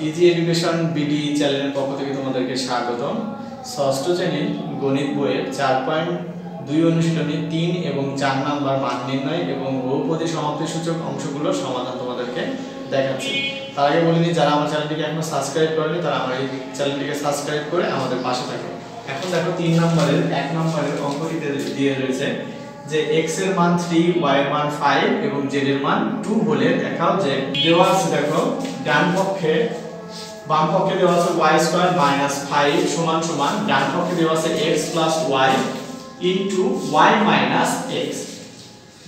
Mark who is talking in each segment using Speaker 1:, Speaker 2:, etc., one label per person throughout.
Speaker 1: Easy education BD চ্যানেলের পক্ষ থেকে তোমাদেরকে স্বাগতম। ষষ্ঠ শ্রেণীর গণিত বইয়ের 4.2 অনুশীলনী 3 এবং 4 নাম্বার মান নির্ণয় এবং বহুপদী সমাপ্তি সূচক অংশগুলোর সমাধান তোমাদেরকে দেখাচ্ছি। তার আগে বলে দিই, যারা আমার চ্যানেলটিকে এখনো সাবস্ক্রাইব করেনি তারা আমার এই চ্যানেলটিকে সাবস্ক্রাইব করে আমাদের পাশে থাকো। এখন দেখো 3 নম্বরের 1 নম্বরের অঙ্কটিতে দিয়ে রয়েছে যে x এর মান 3, y এর মান 5 এবং z এর মান 2 বলে দেখাও যে দেওয়া আছে। দেখো ডান পক্ষে বাম পক্ষে দেওয়া আছে y² - 5 সমান সমান ডান পক্ষে দেওয়া আছে x + y into y - x।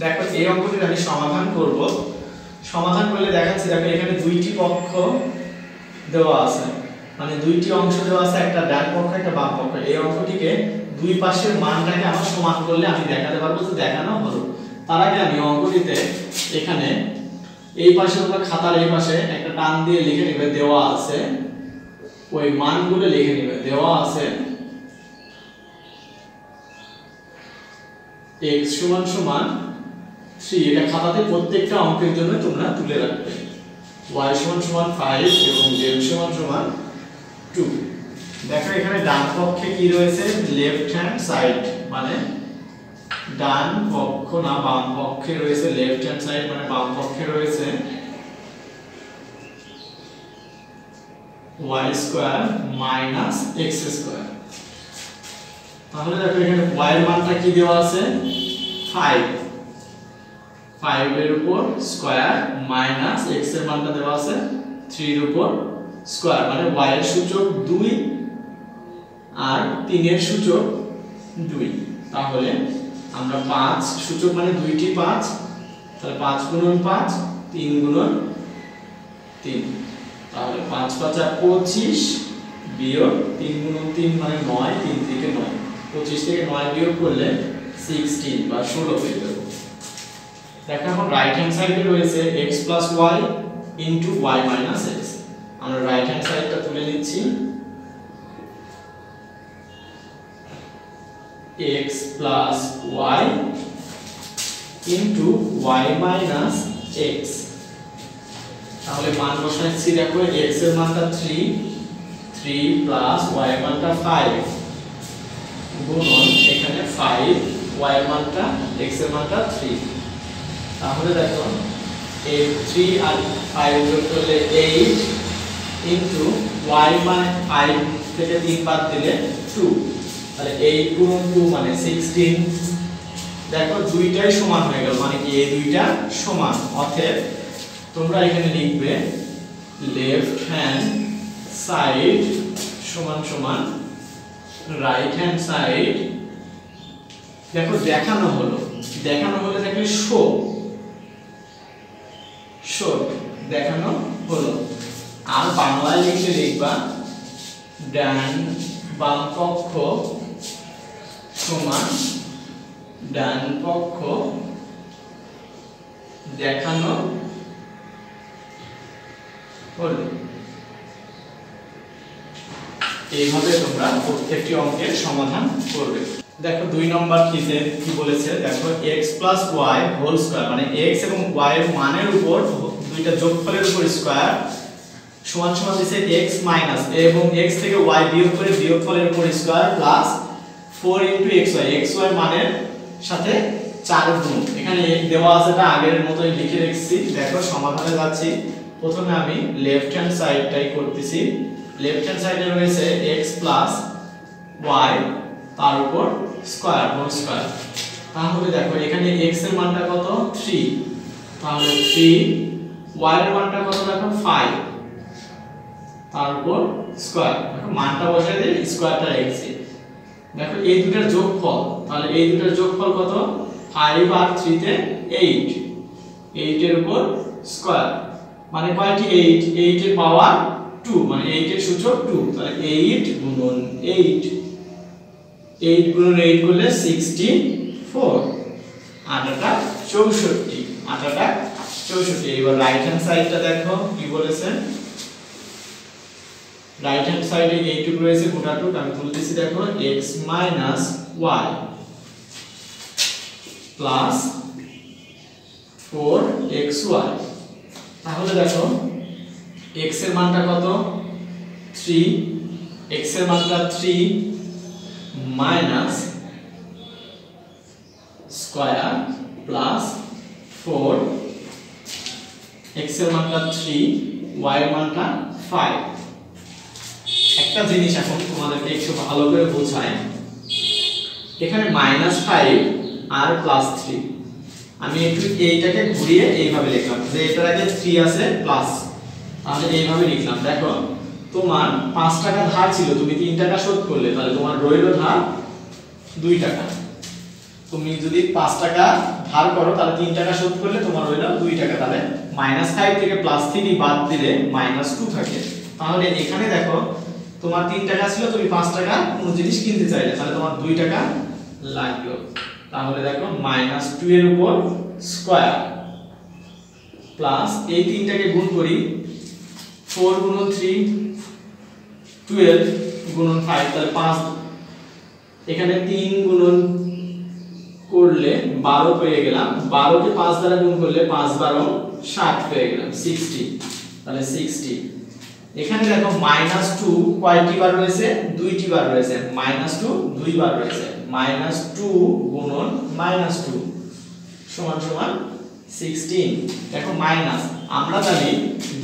Speaker 1: দেখো এই অঙ্কটির আমি সমাধান করব। সমাধান করলে দেখাচ্ছি, দেখো এখানে দুইটি পক্ষ দেওয়া আছে, মানে দুইটি অংশ দেওয়া আছে, একটা ডান পক্ষ একটা বাম পক্ষ। এই অঙ্কটিকে দুই পাশের মানটাকে আমরা সমান করলে আমি দেখাতে পারবো যে দেখানো হলো। তার আগে আমি অঙ্কটিতে এখানে এই পাশে তোমরা খাতার এই পাশে একটা টান দিয়ে লিখে নেবে, দেওয়া আছে ওই মানগুলো লিখে নেবে। দেওয়া আছে x = 3, এটা খাতাতে প্রত্যেকটা অঙ্কের জন্য তোমরা তুলে রাখবে। y = 5 এবং z = 2। দেখো এখানে ডান পক্ষে কি রয়েছে, লেফট হ্যান্ড সাইড, মানে ডান পক্ষ না বাম পক্ষে রয়েছে লেফট হ্যান্ড সাইড, মানে বাম পক্ষে রয়েছে y² - x²। তাহলে দেখো এখানে y এর মানটা কি দেওয়া আছে 5, 5 এর উপর স্কয়ার মাইনাস x এর মানটা দেওয়া আছে 3 এর উপর স্কয়ার, মানে y এর সূচক 2 আর 3 এর সূচক 2। তাহলে আমরা 5 সূচক মানে দুইটি 5, তাহলে 5 × 5 3 × 3, তাহলে 5 × 5 = 25 বিয়োগ 3 × 3 মানে 9, 3 থেকে 9, 25 থেকে 9 বিয়োগ করলে 16 বা 16 হয়ে যাবে। দেখো এখন রাইট হ্যান্ড সাইডে রয়েছে x + y into y - x। আমরা রাইট হ্যান্ড সাইডটা তুলে নিচ্ছি, x + y into y - x। তাহলে মান বসাচ্ছি। দেখো x এর মানটা 3 + y এর মানটা 5 গুণন এখানে 5, y এর মানটা x এর মানটা 3। তাহলে দেখো এই 3 আর 5 যোগ করলে 8 ইনটু y - 5 থেকে 3 বাদ দিলে 2, তাহলে 8 × 2 মানে 16। দেখো দুইটাই সমান হয়ে গেল, মানে কি এই দুইটা সমান। অতএব তোমরা এখানে লিখবে লেফট হ্যান্ড সাইড সমান রাইট হ্যান্ড সাইড। দেখো দেখানো হলো দেখো শো দেখানো হলো। আর বাংলায় লিখলে লিখবা বাম পক্ষ সমান ডান পক্ষ দেখানো হলো। এইভাবে তোমরা প্রত্যেকটি অঙ্কের সমাধান করবে। দেখো 2 নম্বর কি বলেছে, দেখো x + y হোল স্কয়ার, মানে x এবং y এর মানের উপর দুইটা যোগফলের উপর স্কয়ার সমান সমান দিছে x মাইনাস এবং x থেকে y বিয়োগ করে বিয়োগফলের উপর স্কয়ার প্লাস 4 * xy, xy মানের সাথে 4 গুণ। এখানে দেওয়া আছে, এটা আগের মতই লিখে রেখেছি। দেখো সমাধানে যাচ্ছি। প্রথমে আমি লেফট হ্যান্ড সাইডটাই করতেছি। লেফট হ্যান্ড সাইডে রয়েছে x + y তার উপর স্কয়ার হোল স্কয়ার। তাহলে দেখো এখানে x এর মানটা কত 3, তাহলে 3, y এর মানটা কত দেখো 5 তার উপর স্কয়ার। দেখো মানটা বসাই দিই, স্কয়ারটা রেখেছি। দেখো এই দুটোর যোগফল, তাহলে এই দুটোর যোগফল কত 5 আর 3 তে 8, 8 এর উপর স্কয়ার, মানে কয়টি 8, 8 এর পাওয়ার 2, মানে 8 এর সূচক 2, তাহলে 8 × 8, 8 × 8 করলে 64, 8টা 64, 8টা 64। এবার রাইট হ্যান্ড সাইডটা দেখো কি বলেছে। রাইট হ্যান্ড সাইডে এইটুকু রয়েছে, গোটাটুক আমি তুলতেছি। দেখো x - y প্লাস 4xy। তাহলে দেখো x এর মানটা কত 3, x এর মানটা 3 মাইনাস স্কয়ার প্লাস 4, x এর মানটা 3, y এর মানটা 5। একটা জিনিস এখন তোমাদেরকে একটু ভালো করে বোঝাই, এখানে -5 আর +3, আমি একটু এইটাকে ঘুরিয়ে এইভাবে লিখলাম যে এটার আগে 3 আছে প্লাস, তাহলে এইভাবে লিখলাম। দেখো তোমার 5 টাকা ধার ছিল, তুমি 3 টাকা শোধ করলে, তাহলে তোমার রইল ধার 2 টাকা। তুমি যদি 5 টাকা ধার করো তাহলে 3 টাকা শোধ করলে তোমার রইল 2 টাকা। তাহলে -5 থেকে +3 বাদ দিলে -2 থাকে। তাহলে এখানে দেখো তোমার 3 টাকা ছিল, তুমি 5 টাকা কোন জিনিস কিনতে চাইলে, তাহলে তোমার 2 টাকা লাগলো। তাহলে দেখো -2 এর উপর স্কয়ার প্লাস এই 3 টাকে গুণ করি, 4 গুণন 3 12 গুণন 5, তাহলে 5, এখানে 3 গুণন করলে 12 পেয়ে গেলাম, 12 কে 5 দ্বারা গুণ করলে 5 12 60 পেয়ে গেলাম 60, তাহলে 60। এখানে দেখো -2 কয়টি বার রয়েছে, 2টি বার রয়েছে, -2 দুই বার রয়েছে, -2 গুণন -2 সমান সমান 16। দেখো মাইনাস, আমরা জানি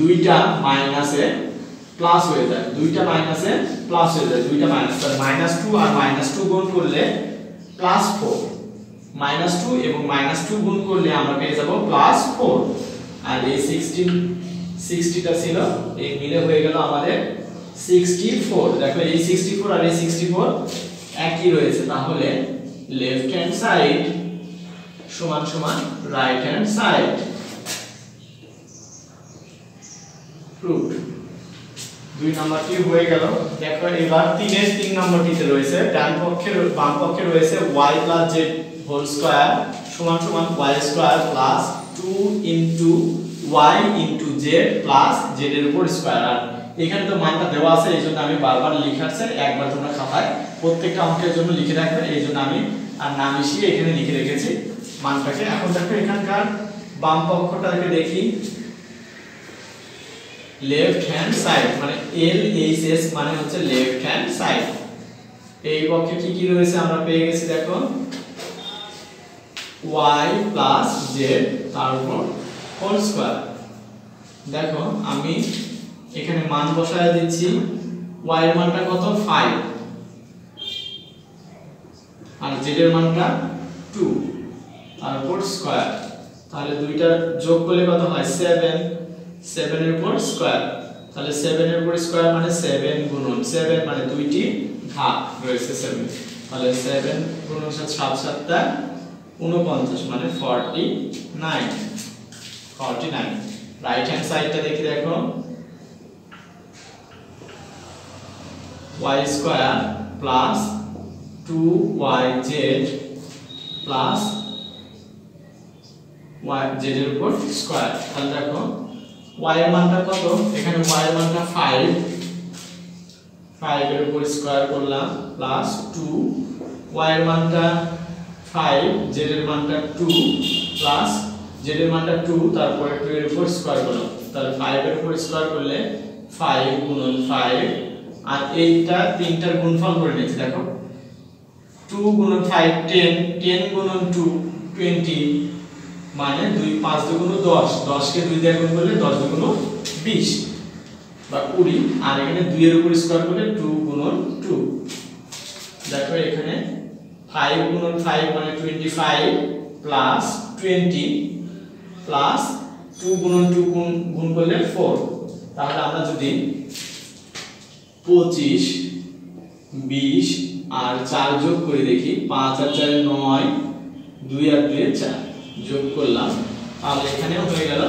Speaker 1: দুইটা মাইনাসে প্লাস হয়ে যায়, দুইটা মাইনাসে প্লাস হয়ে যায়, দুইটা মাইনাস, তাহলে -2 আর -2 গুণ করলে +4, -2 এবং -2 গুণ করলে আমরা পেয়ে যাব +4, আর এই 60টা ছিল, এই মিলে হয়ে গেল আমাদের 64। দেখো এই 64 আর এই 64 একই রয়েছে, তাহলে লেফট হ্যান্ড সাইড সমান সমান রাইট হ্যান্ড সাইড। প্রুফ। 2 নাম্বারটি হয়ে গেল। দেখো এবার 3 এর 3 নাম্বারটিতে রয়েছে, ডান পক্ষে বাম পক্ষে রয়েছে y + z হোল স্কয়ার সমান সমান y square plus 2 into y into z plus z এর উপর স্কয়ার। আর এখানে তো মানটা দেওয়া আছে, এইজন্য আমি বারবার লিখাচ্ছি, একবার তোমরা খাতায় প্রত্যেকটা অঙ্কের জন্য লিখে রাখবে, এইজন্য আমি আর না মিশিয়ে এখানে লিখে রেখেছি মানটাকে। এখন দেখো এখানকার বাম পক্ষটাকে দেখি, লেফট হ্যান্ড সাইড মানে LHS মানে হচ্ছে লেফট হ্যান্ড সাইড। এই পক্ষে কি কি রয়েছে আমরা পেয়ে গেছি, দেখো y + z তার উপর হোল স্কয়ার। দেখো আমি এখানে মান বসায় দিচ্ছি, y এর মানটা কত 5 আর z এর মানটা 2 তার উপর স্কয়ার, তাহলে দুইটা যোগ করলে কত হয় 7, 7 এর উপর স্কয়ার, তাহলে 7 এর উপর স্কয়ার মানে 7 গুণন 7 মানে দুইটি ভাগ রয়েছে 7, তাহলে 7 গুণন 7 7 7 49 মানে 49। রাইট হ্যান্ড সাইডটা দেখি, দেখো y square plus 2yz plus z এর উপর স্কয়ার। তাহলে দেখো y এর মানটা কত, এখানে y এর মানটা 5 এর উপর স্কয়ার করলাম প্লাস 2, y এর মানটা 5, z এর মানটা 2 প্লাস z এর মানটা 2 তারপরে 2 এর উপর স্কয়ার করলাম, তাহলে 5 এর উপর স্কয়ার করলে 5 গুণন 5, আর এইটা তিনটার গুণফল করে নিয়েছি। দেখো 2 গুণন 5 10, 10 গুণন 2 20 মানে 2 5 দুগুণ 10, 10 কে 2 দিয়ে গুণ করলে 10 দুগুণ 20 বা 20, আর এখানে 2 এর উপর স্কয়ার করলে 2 গুণন 2। দেখো এখানে 5 গুণন 5 মানে 25 প্লাস 20 প্লাস 2 গুণন 2 গুণ করলে 4, তাহলে আমরা যদি 25 20 আর 4 যোগ করে দেখি, 5 আর 4 9, 2 আর 2 4 যোগ করলাম, তাহলে এখানেও হয়ে গেল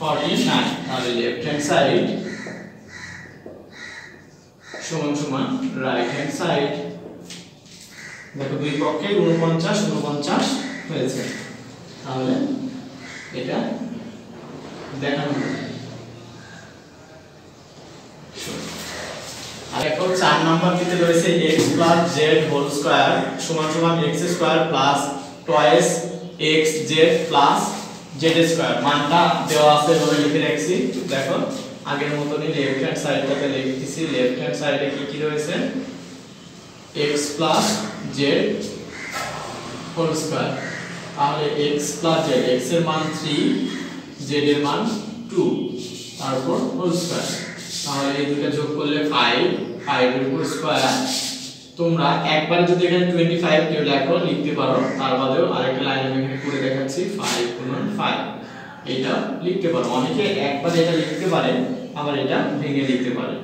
Speaker 1: 49। তাহলে লেফট হ্যান্ড সাইড সমান সমান রাইট হ্যান্ড সাইড। দেখো দুই পক্ষে 49 হয়েছে, তাহলে এটা দেখানো হলো। আর এখন 4 নাম্বারটিতে রয়েছে x + z হোল স্কয়ার সমান সমান x² + 2x z + Z square মানটা দেওয়া আছে এভাবে লিখে রাখছি। দেখো আগের মতনই লেফট হ্যান্ড সাইডটাতে লিখতেছি। লেফট হ্যান্ড সাইডে কি কি রয়েছে, x plus Z whole square. তাহলে x প্লাস জেড, x এর মান 3, z এর মান 2, তারপর হোল স্কয়ার। তাহলে এই দুটো যোগ করলে 5, 5 এর উপর স্কয়ার। তোমরা একবার যদি এখানে 25 কেউ লেখো লিখতে পারো, তার বাদেও আরেকটা লাইন আমি এখানে করে দেখাচ্ছি 5 গুণন 5, এটা লিখতে পারো। অনেকে একবার এটা লিখতে পারে, আবার এটা ভেঙে লিখতে পারে।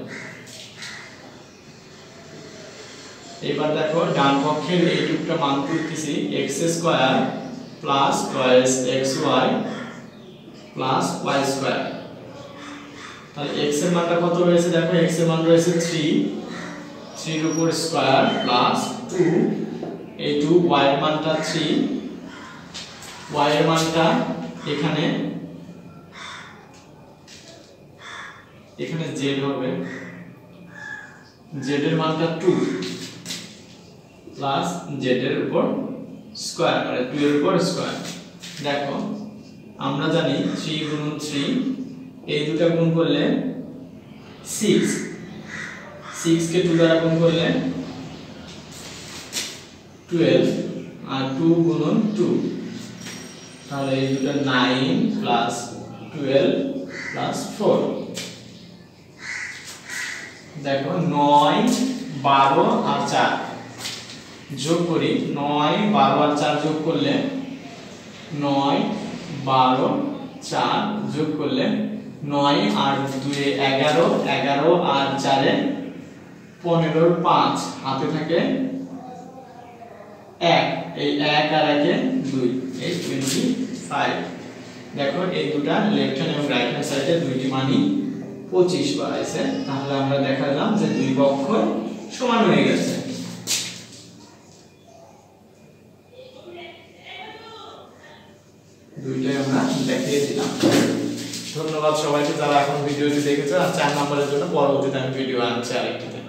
Speaker 1: এবার দেখো ডান পক্ষের এইটুকটা মান করতেছি x square plus 12xy plus y square. তাহলে x এর মানটা কত রয়েছে, দেখো x এর মান রয়েছে 3, 3 এর উপর স্কয়ার প্লাস 2, এই 2, y এর মানটা 3, y এর মানটা এখানে z হবে, z এর মানটা 2 প্লাস z এর উপর স্কয়ার, মানে 2 এর উপর স্কয়ার। দেখো আমরা জানি 3 গুণন 3, এই দুটো গুণ করলে 6, 6 কে 2 দ্বারা গুণ করলে 12, আর 2 গুণন 2, তাহলে এই দুটো 9 প্লাস 12 প্লাস 4। দেখো 9, 12 আর 4 যোগ করি। 9, 12 আর 4 যোগ করলে 9, 12, 4 যোগ করলে 9 আর 2 এ 11, 11 আর 4 এ 15, 5 হাতে থাকে 1, এই 1 আর 1 এ 2, এই 25। দেখো এই দুটো লেফট হ্যান্ড এবং রাইট হ্যান্ড সাইডে দুইটি মানই 25 বাড়াইছে। তাহলে আমরা দেখালাম যে দুই পক্ষ সমান হয়ে গেছে। দুইটাই আমরা দেখিয়ে দিলাম। ধন্যবাদ সবাইকে যারা এখন ভিডিওটি দেখেছে। আর 4 নম্বরের জন্য পরবর্তীতে আমি ভিডিও আনছি আরেকটিতে।